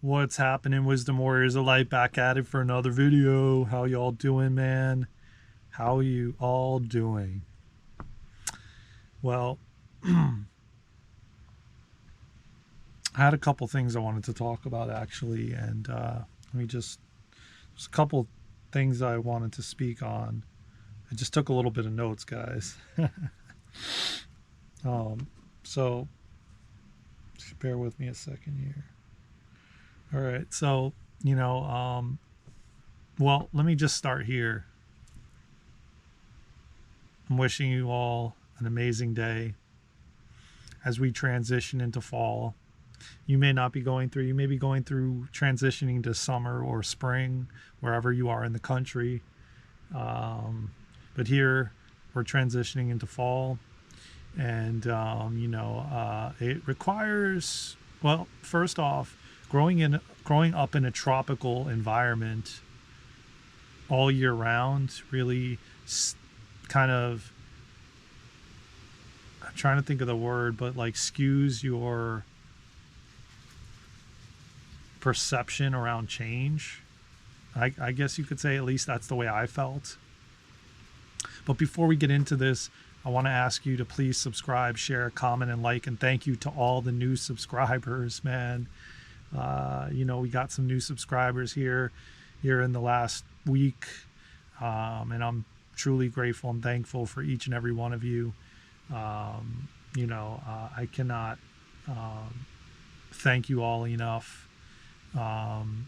What's happening, Wisdom Warriors of Light? Back at it for another video. How y'all doing, man? How you all doing? Well, I had a couple things I wanted to talk about actually, and let me there's a couple things I wanted to speak on. I just took a little bit of notes, guys. So just bear with me a second here. All right, so well, let me just start here. I'm wishing you all an amazing day as we transition into fall. You may not be going through, you may be going through transitioning to summer or spring, wherever you are in the country. But here we're transitioning into fall. And, it requires, well, first off, growing up in a tropical environment all year round really kind of, I'm trying to think of the word, but like skews your perception around change. I guess you could say, at least that's the way I felt. But before we get into this, I want to ask you to please subscribe, share, comment, and like. And thank you to all the new subscribers, man. We got some new subscribers here in the last week. And I'm truly grateful and thankful for each and every one of you. I cannot thank you all enough. From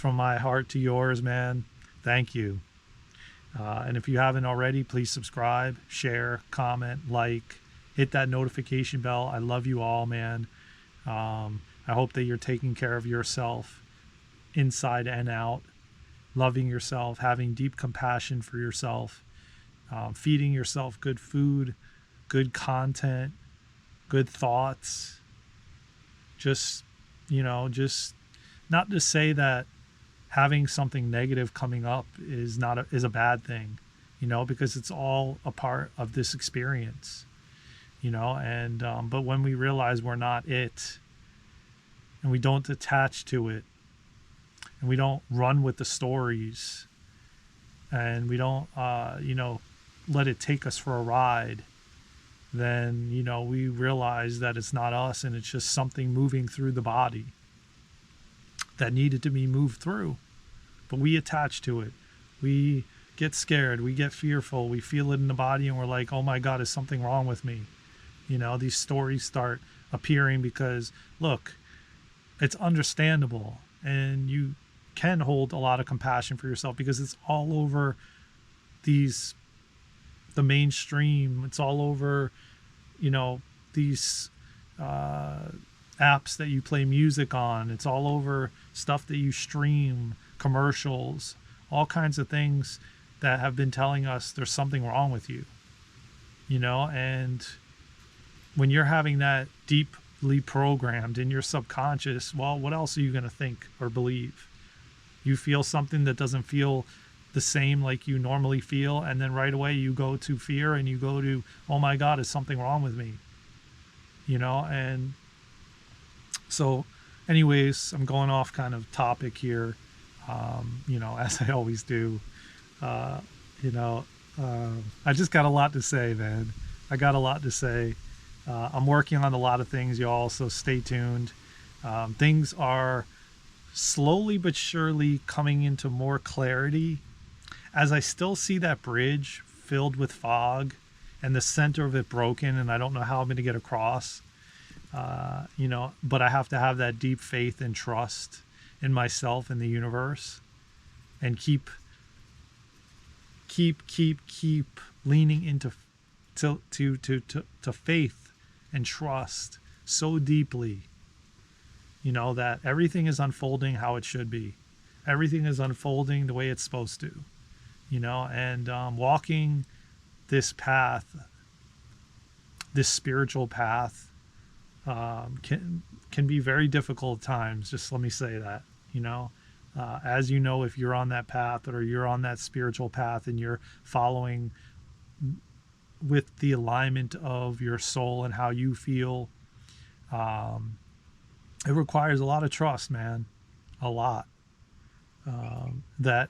my heart to yours, man, thank you. And if you haven't already, please subscribe, share, comment, like, hit that notification bell. I love you all, man. I hope that you're taking care of yourself inside and out, loving yourself, having deep compassion for yourself, feeding yourself good food, good content, good thoughts. Just not to say that having something negative coming up is a bad thing, because it's all a part of this experience, but when we realize we're not it, and we don't attach to it, and we don't run with the stories, and we don't let it take us for a ride, then we realize that it's not us, and it's just something moving through the body that needed to be moved through. But we attach to it. We get scared. We get fearful. We feel it in the body, and we're like, oh my God, is something wrong with me? These stories start appearing because, look, it's understandable. And you can hold a lot of compassion for yourself because it's all over the mainstream. It's all over, these apps that you play music on. It's all over stuff that you stream, commercials, all kinds of things that have been telling us there's something wrong with you, and when you're having that deeply programmed in your subconscious, well, what else are you going to think or believe? You feel something that doesn't feel the same like you normally feel, and then right away you go to fear, and you go to, oh my God, is something wrong with me? And so anyways, I'm going off kind of topic here, as I always do. I just got a lot to say, man. I got a lot to say. I'm working on a lot of things, y'all, so stay tuned. Things are slowly but surely coming into more clarity, as I still see that bridge filled with fog and the center of it broken, and I don't know how I'm going to get across. But I have to have that deep faith and trust in myself and the universe, and keep leaning into faith and trust so deeply, that everything is unfolding how it should be. Everything is unfolding the way it's supposed to, and walking this path, this spiritual path, can be very difficult at times. Just let me say that, as if you're on that path, or you're on that spiritual path, and you're following with the alignment of your soul and how you feel, It requires a lot of trust, man. A lot. That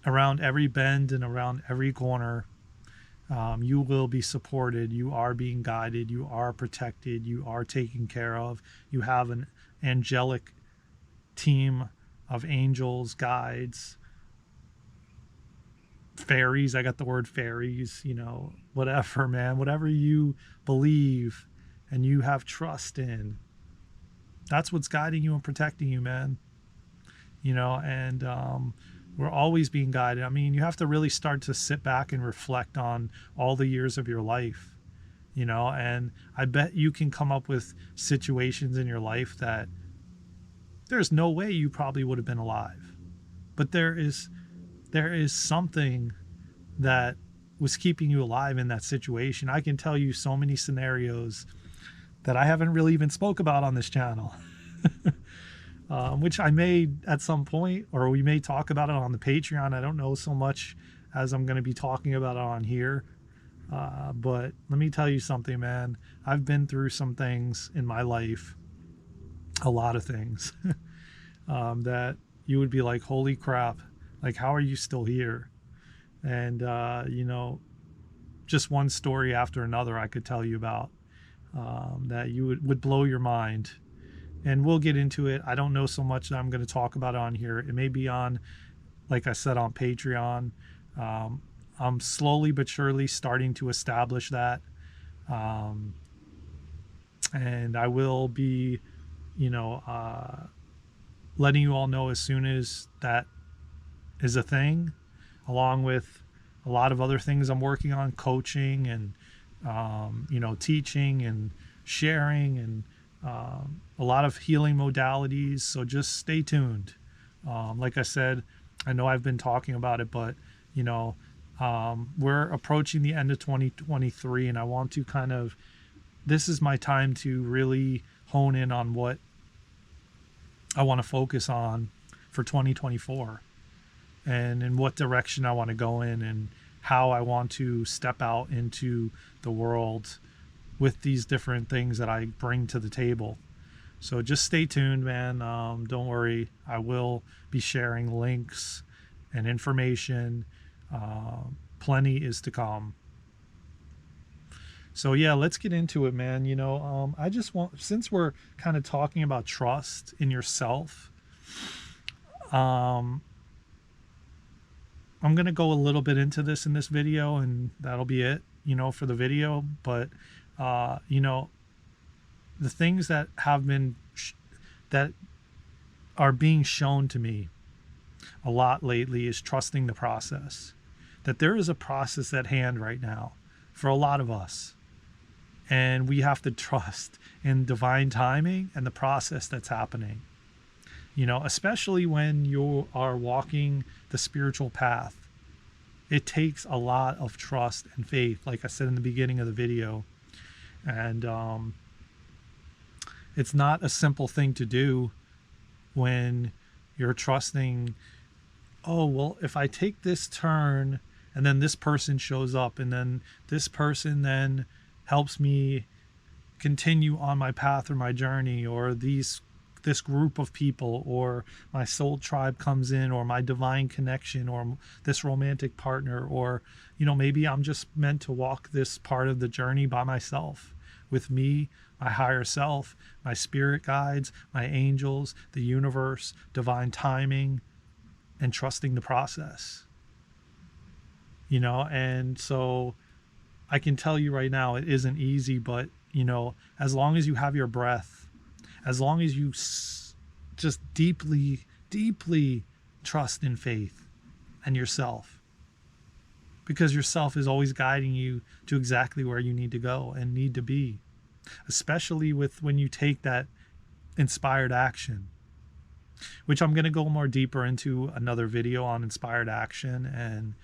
around every bend and around every corner, you will be supported. You are being guided. You are protected. You are taken care of. You have an angelic team of angels, guides, fairies. I got the word fairies, whatever, man. Whatever you believe and you have trust in, that's what's guiding you and protecting you, man. And we're always being guided. I mean, you have to really start to sit back and reflect on all the years of your life, and I bet you can come up with situations in your life that there's no way you probably would have been alive. But there is something that was keeping you alive in that situation. I can tell you so many scenarios that I haven't really even spoke about on this channel. Which I may at some point, or we may talk about it on the Patreon. I don't know so much as I'm going to be talking about it on here. But let me tell you something, man. I've been through some things in my life, a lot of things, that you would be like, holy crap, like, how are you still here? And, just one story after another I could tell you about, that you would blow your mind. And we'll get into it. I don't know so much that I'm going to talk about it on here. It may be on, like I said, on Patreon. I'm slowly but surely starting to establish that. And I will be, letting you all know as soon as that is a thing, along with a lot of other things I'm working on, coaching and, teaching and sharing and, a lot of healing modalities. So just stay tuned. Like I said, I know I've been talking about it, but we're approaching the end of 2023, and I want to this is my time to really hone in on what I want to focus on for 2024, and in what direction I want to go in, and how I want to step out into the world with these different things that I bring to the table. So just stay tuned, man. Don't worry. I will be sharing links and information. Plenty is to come. So yeah, let's get into it, man. I just want, since we're kind of talking about trust in yourself, I'm going to go a little bit into this in this video, and that'll be it, for the video. But the things that have been that are being shown to me a lot lately is trusting the process. That there is a process at hand right now for a lot of us, and we have to trust in divine timing and the process that's happening. Especially when you are walking the spiritual path, it takes a lot of trust and faith, like I said in the beginning of the video. And it's not a simple thing to do when you're trusting, oh, well, if I take this turn and then this person shows up and then this person then helps me continue on my path or my journey, or this group of people, or my soul tribe comes in, or my divine connection, or this romantic partner, or maybe I'm just meant to walk this part of the journey by myself, with me, my higher self, my spirit guides, my angels, the universe, divine timing, and trusting the process. And so I can tell you right now, it isn't easy, but as long as you have your breath, as long as you just deeply trust in faith and yourself, because yourself is always guiding you to exactly where you need to go and need to be, especially when you take that inspired action, which I'm going to go more deeper into another video on inspired action and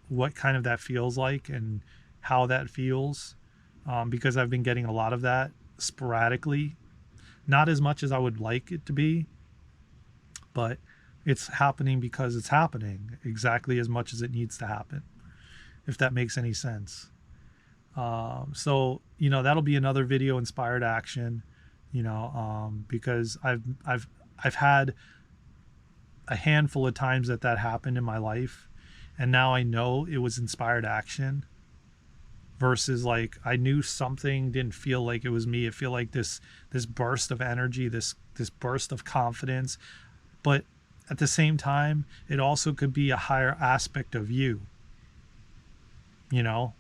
what kind of that feels like and how that feels, because I've been getting a lot of that sporadically, not as much as I would like it to be, but it's happening because it's happening exactly as much as it needs to happen, if that makes any sense. So that'll be another video, inspired action. because I've had a handful of times that happened in my life, and now I know it was inspired action versus like I knew something didn't feel like it was me. It feel like this burst of energy, this burst of confidence, but at the same time, it also could be a higher aspect of you, you know,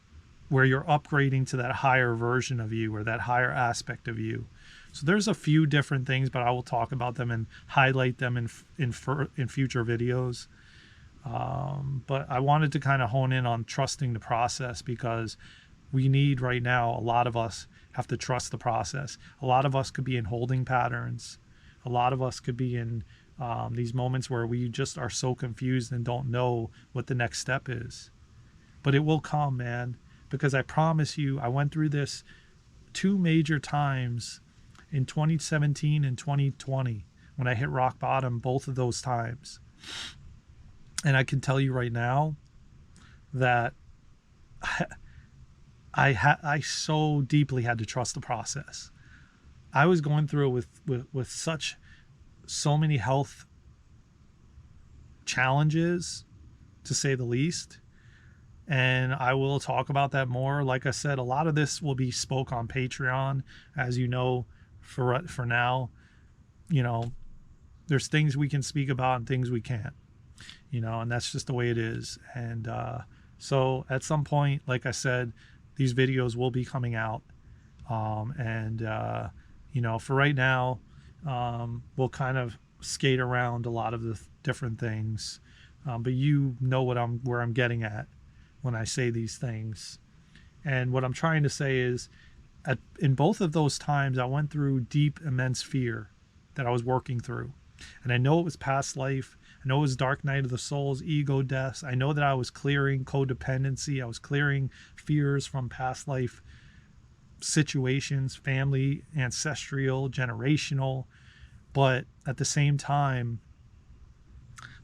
where you're upgrading to that higher version of you or that higher aspect of you. So there's a few different things, but I will talk about them and highlight them in future videos. But I wanted to kind of hone in on trusting the process, because we need right now, a lot of us have to trust the process. A lot of us could be in holding patterns. A lot of us could be in these moments where we just are so confused and don't know what the next step is. But it will come, man, because I promise you, I went through this 2 major times in 2017 and 2020 when I hit rock bottom, both of those times. And I can tell you right now that I so deeply had to trust the process. I was going through it with so many health challenges, to say the least. And I will talk about that more. Like I said, a lot of this will be spoke on Patreon, as you know, for now. There's things we can speak about and things we can't, and that's just the way it is. And so at some point, like I said, these videos will be coming out. For right now, we'll kind of skate around a lot of the different things. But you know where I'm getting at when I say these things. And what I'm trying to say is, in both of those times, I went through deep, immense fear that I was working through. And I know it was past life. I know it was dark night of the souls, ego deaths. I know that I was clearing codependency. I was clearing fears from past life situations, family, ancestral, generational. But at the same time,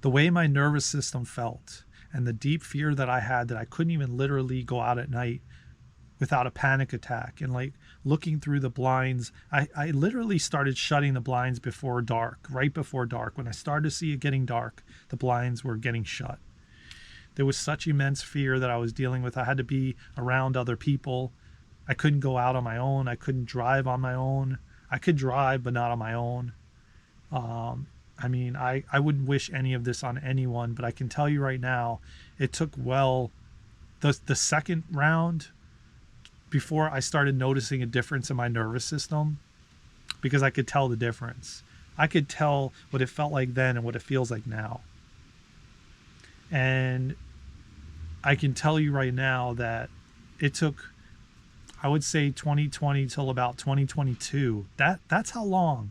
the way my nervous system felt and the deep fear that I had, that I couldn't even literally go out at night without a panic attack, and like looking through the blinds, I literally started shutting the blinds before dark, right before dark. When I started to see it getting dark, the blinds were getting shut. There was such immense fear that I was dealing with. I had to be around other people. I couldn't go out on my own. I couldn't drive on my own. I could drive, but not on my own. I wouldn't wish any of this on anyone, but I can tell you right now, it took the second round before I started noticing a difference in my nervous system, because I could tell the difference. I could tell what it felt like then and what it feels like now. And I can tell you right now that it took, I would say, 2020 till about 2022. That's how long.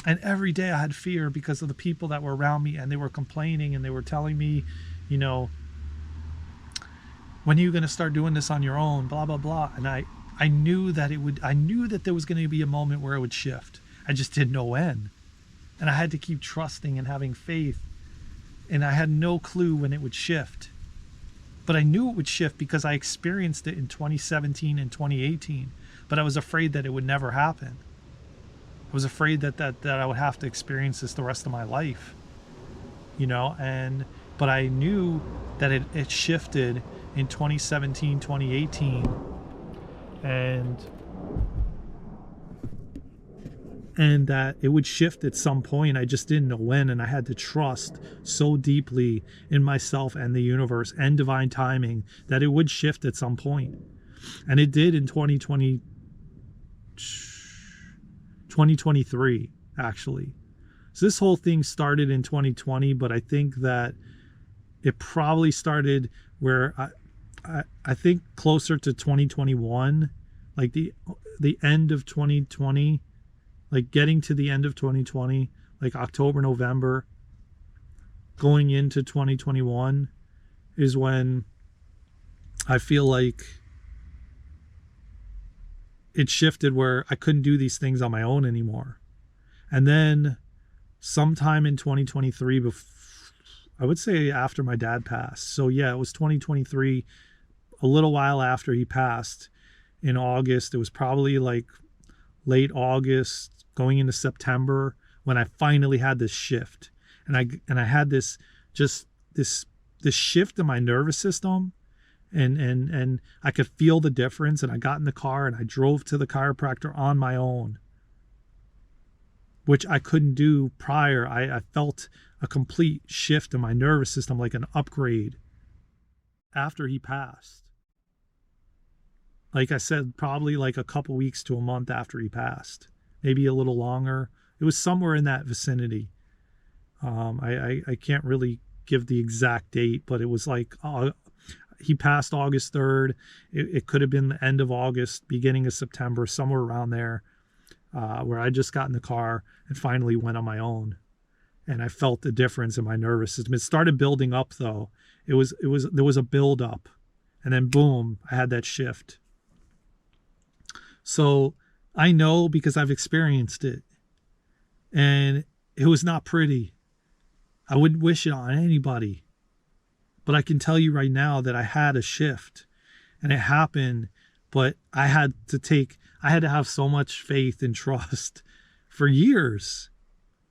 And every day I had fear because of the people that were around me, and they were complaining and they were telling me, when are you going to start doing this on your own, blah, blah, blah. And I knew that I knew that there was going to be a moment where it would shift. I just didn't know when. And I had to keep trusting and having faith. And I had no clue when it would shift. But I knew it would shift because I experienced it in 2017 and 2018. But I was afraid that it would never happen. I was afraid that I would have to experience this the rest of my life. But I knew that it shifted in 2017, 2018, and that it would shift at some point. I just didn't know when, and I had to trust so deeply in myself and the universe and divine timing that it would shift at some point. And it did in 2023, actually. So this whole thing started in 2020, but I think that it probably started where I think closer to 2021, like the end of 2020, like getting to the end of 2020, like October, November, going into 2021 is when I feel like it shifted, where I couldn't do these things on my own anymore. And then sometime in 2023, I would say after my dad passed. So yeah, it was 2023, a little while after he passed, in August. It was probably like late August going into September when I finally had this shift. And I had this just this shift in my nervous system, and I could feel the difference. And I got in the car and I drove to the chiropractor on my own, which I couldn't do prior. I felt a complete shift in my nervous system, like an upgrade after he passed. Like I said, probably like a couple weeks to a month after he passed, maybe a little longer. It was somewhere in that vicinity. I can't really give the exact date, but it was like he passed August 3rd. It could have been the end of August, beginning of September, somewhere around there, where I just got in the car and finally went on my own. And I felt the difference in my nervous system. It started building up though. There was a build up, and then boom, I had that shift. So I know because I've experienced it, and it was not pretty. I wouldn't wish it on anybody, but I can tell you right now that I had a shift, and it happened, but I had to have so much faith and trust for years,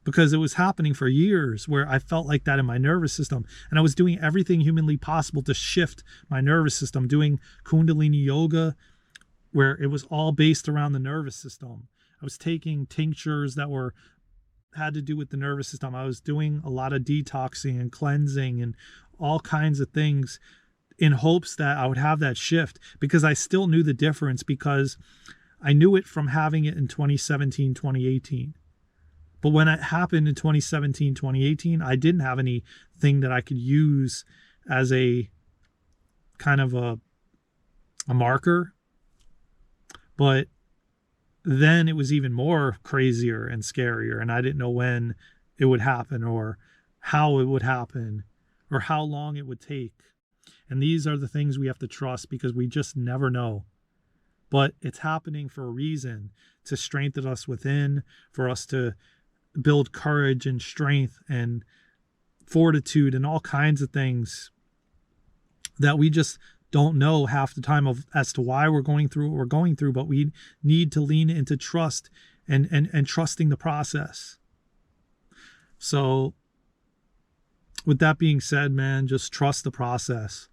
because it was happening for years where I felt like that in my nervous system. And I was doing everything humanly possible to shift my nervous system, doing Kundalini yoga, where it was all based around the nervous system. I was taking tinctures that had to do with the nervous system. I was doing a lot of detoxing and cleansing and all kinds of things in hopes that I would have that shift, because I still knew the difference, because I knew it from having it in 2017, 2018. But when it happened in 2017, 2018, I didn't have anything that I could use as a kind of a marker. But then it was even more crazier and scarier, and I didn't know when it would happen or how it would happen or how long it would take. And these are the things we have to trust, because we just never know. But it's happening for a reason, to strengthen us within, for us to build courage and strength and fortitude and all kinds of things that we just don't know half the time as to why we're going through what we're going through. But we need to lean into trust and trusting the process. So with that being said, man, just trust the process.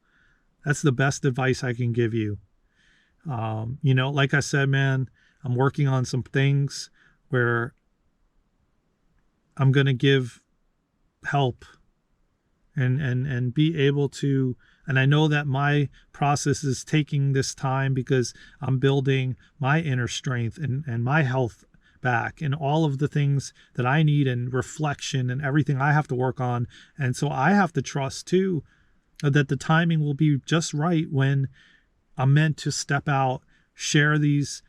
That's the best advice I can give you. Like I said, man, I'm working on some things where I'm going to give help and be able to, and I know that my process is taking this time because I'm building my inner strength and my health back, and all of the things that I need, and reflection and everything I have to work on. And so I have to trust too that the timing will be just right when I'm meant to step out, share these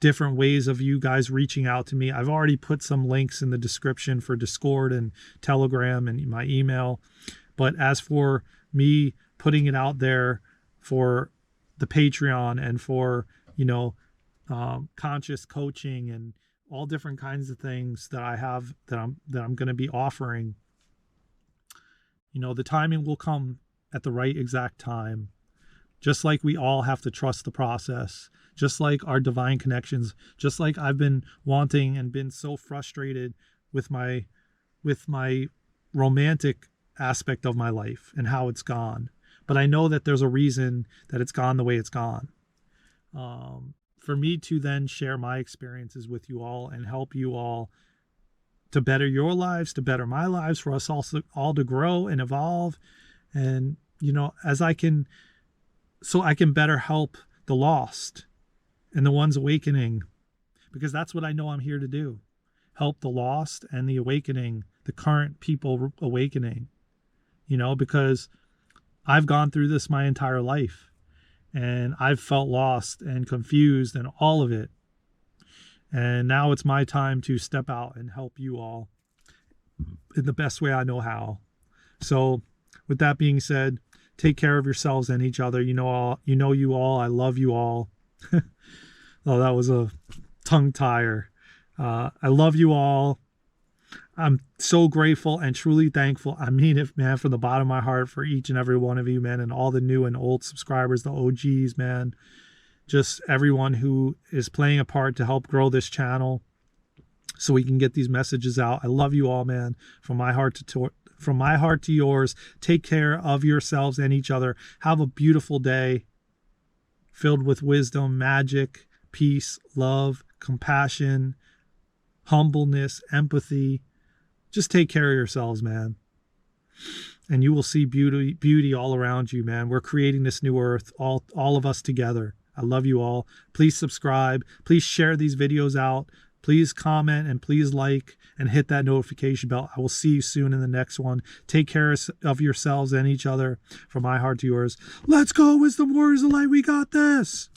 different ways of you guys reaching out to me. I've already put some links in the description for Discord and Telegram and my email. But as for me putting it out there for the Patreon and for, conscious coaching and all different kinds of things that I have that I'm going to be offering, the timing will come at the right exact time. Just like we all have to trust the process, just like our divine connections, just like I've been wanting and been so frustrated with my romantic aspect of my life and how it's gone. But I know that there's a reason that it's gone the way it's gone. For me to then share my experiences with you all and help you all to better your lives, to better my lives, for us also all to grow and evolve. And, so I can better help the lost and the ones awakening, because that's what I know I'm here to do. Help the lost and the awakening, the current people awakening, because I've gone through this my entire life, and I've felt lost and confused and all of it. And now it's my time to step out and help you all in the best way I know how. So with that being said, take care of yourselves and each other. You all. I love you all. Oh, that was a tongue tire. I love you all. I'm so grateful and truly thankful. I mean it, man, from the bottom of my heart, for each and every one of you, man, and all the new and old subscribers, the OGs, man. just everyone who is playing a part to help grow this channel so we can get these messages out. I love you all, man. From my heart to yours. Take care of yourselves and each other. Have a beautiful day filled with wisdom, magic, peace, love, compassion, humbleness, empathy. Just take care of yourselves, man. And you will see beauty all around you, man. We're creating this new earth, all of us together. I love you all. Please subscribe. Please share these videos out. Please comment and please like and hit that notification bell. I will see you soon in the next one. Take care of yourselves and each other. From my heart to yours. Let's go, Wisdom Warriors of Light. We got this.